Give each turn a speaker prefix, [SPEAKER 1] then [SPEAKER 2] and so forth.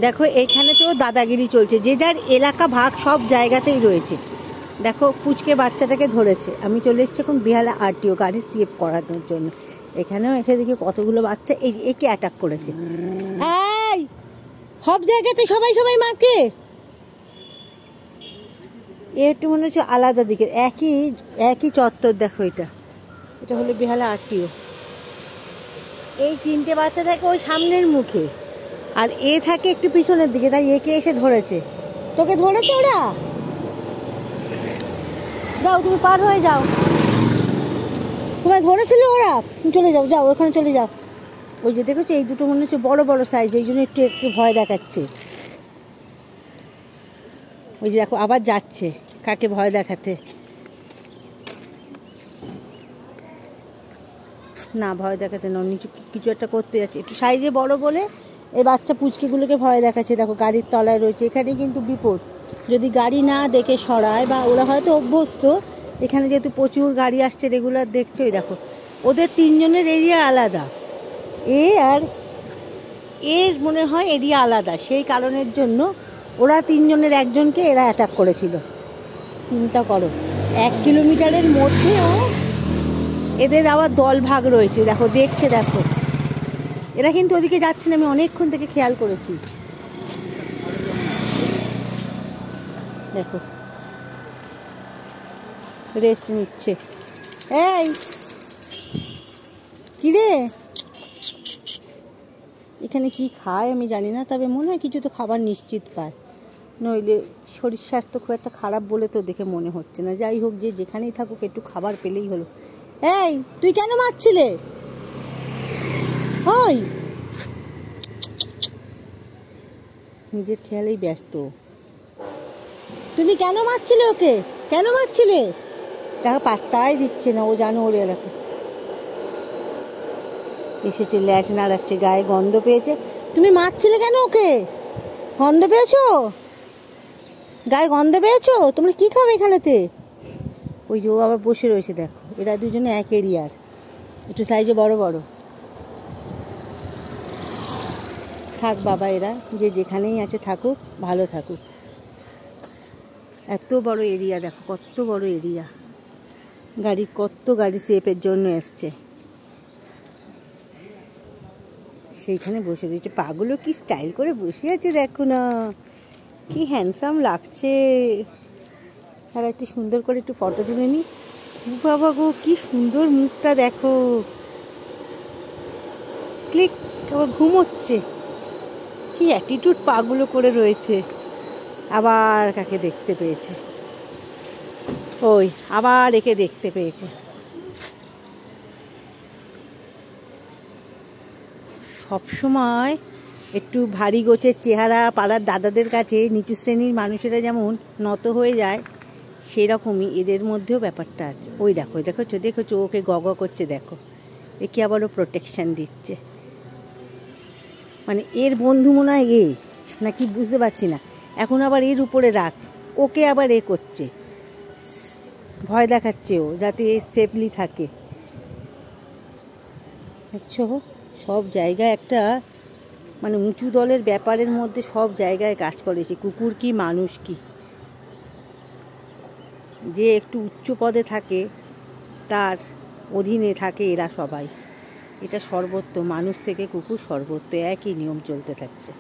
[SPEAKER 1] দেখো এইখানে তো দাদাগিরি চলছে, যে যার এলাকা ভাগ সব জায়গাতেই রয়েছে। দেখো পুচকে বাচ্চাটাকে ধরেছে, আমি চলে এসেছি এখন বেহালা আরটিও গাড়ি সেভ করানোর জন্য। এখানেও এসে দেখি কতগুলো বাচ্চা একে অ্যাটাক করেছে। এই সব জায়গাতে সবাই সবাই মারকে, একটু মনে হচ্ছে আলাদা দিকের, একই চত্বর। দেখো এটা হলো বেহালা আরটিও। এই তিনটে বাচ্চা থাকে ওই সামনের মুখে, আর এ থাকে একটু পিছনের দিকে, তাই একে এসে ধরেছে। তোকে ধরেছে ওরা? যাও তুমি পার হয়ে যাও, তোমায় ধরেছিল ওরা, চলে যাও, যাও ওখানে চলে যাও। ওই যে দেখেছো এই দুটো মনে হচ্ছে বড় বড় সাইজ, ওই জন্য একটু ভয় দেখাচ্ছে। ওই যে দেখো আবার যাচ্ছে কাকে ভয় দেখাতে। না ভয় দেখাতে না, নিচু কিছু একটা করতে যাচ্ছে, একটু সাইজে বড় বলে এই বাচ্চা পুচকিগুলোকে ভয় দেখাচ্ছে। দেখো গাড়ির তলায় রয়েছে, এখানে কিন্তু বিপদ, যদি গাড়ি না দেখে সরায়, বা ওরা হয়তো অভ্যস্ত, এখানে যেহেতু প্রচুর গাড়ি আসছে রেগুলার দেখছে। ওই দেখো ওদের তিনজনের এরিয়া আলাদা, আর এর মনে হয় এরিয়া আলাদা, সেই কারণের জন্য ওরা তিনজনের একজনকে এরা অ্যাটাক করেছিল। চিন্তা করো, 1 কিলোমিটারের মধ্যেও এদের আবার দল ভাগ রয়েছে। দেখো দেখছে, দেখো এরা কিন্তু ওদিকে যাচ্ছে না, আমি অনেকক্ষণ থেকে খেয়াল করেছি। দেখো রেস্ট নিচ্ছে। এই কি রে, এখানে কি খায় আমি জানি না, তবে মনে হয় কিছু তো খাবার নিশ্চিত পায়, নইলে শরীর স্বাস্থ্য খুব একটা খারাপ বলে তো দেখে মনে হচ্ছে না। যাই হোক, যে যেখানেই থাকুক একটু খাবার পেলেই হলো। এই তুই কেন মারছিলে? ওই নিজের খেয়ালেই ব্যস্ত। তুমি কেন মারছিলে ওকে, কেন মারছিলে? দেখো পাত্তাই দিচ্ছে না, ও জানো ওর এলাকা। এসেছে ল্যাচ নাড়াচ্ছে, গায়ে গন্ধ পেয়েছে। তুমি মারছিলে কেন ওকে? গন্ধ পেয়েছো? গায়ে গন্ধ পেয়েছো? তোমরা কি খাবে এখানেতে? ওই যে ও আবার বসে রয়েছে, দেখো এরা দুজনে এক এরিয়ার, একটু সাইজে বড় বড়। থাক বাবা, এরা যে যেখানেই আছে থাকুক, ভালো থাকুক। এত বড় এরিয়া, দেখো কত বড় এরিয়া, কত গাড়ি সেফের জন্য এসছে। সেইখানে বসে রয়েছে, পাগুলো কি স্টাইল করে বসে আছে, দেখো না কি হ্যান্ডসাম লাগছে। আর একটু সুন্দর করে একটু ফটো তুলে নি। বাবা গো কি সুন্দর মুখটা, দেখো ক্লিক। আবার ঘুমোচ্ছে, কি অ্যাটিটিউড পাগুলো করে রয়েছে। আবার কাকে দেখতে পেয়েছে, ওই আবার একে দেখতে পেয়েছে। সবসময় একটু ভারী গোছের চেহারা পাড়ার দাদাদের কাছে নিচু শ্রেণীর মানুষেরা যেমন নত হয়ে যায়, সেরকমই এদের মধ্যেও ব্যাপারটা আছে। ওই দেখো দেখো ওকে গগ করছে, দেখো একে আবারও প্রোটেকশান দিচ্ছে। মানে এর বন্ধু মনে হয় এ নাকি বুঝতে পারছি না। এখন আবার এর উপরে রাখ, ওকে আবার এ করছে, ভয় দেখাচ্ছে ও, যাতে সেফলি থাকে। দেখছো সব জায়গায় একটা মানে উঁচু দলের ব্যাপারের মধ্যে সব জায়গায় কাজ করেছে, কুকুর কি মানুষ কি। যে একটু উচ্চ পদে থাকে তার অধীনে থাকে এরা সবাই। এটা সর্বত্র, মানুষ থেকে কুকুর সর্বত্র একই নিয়ম চলতে থাকছে।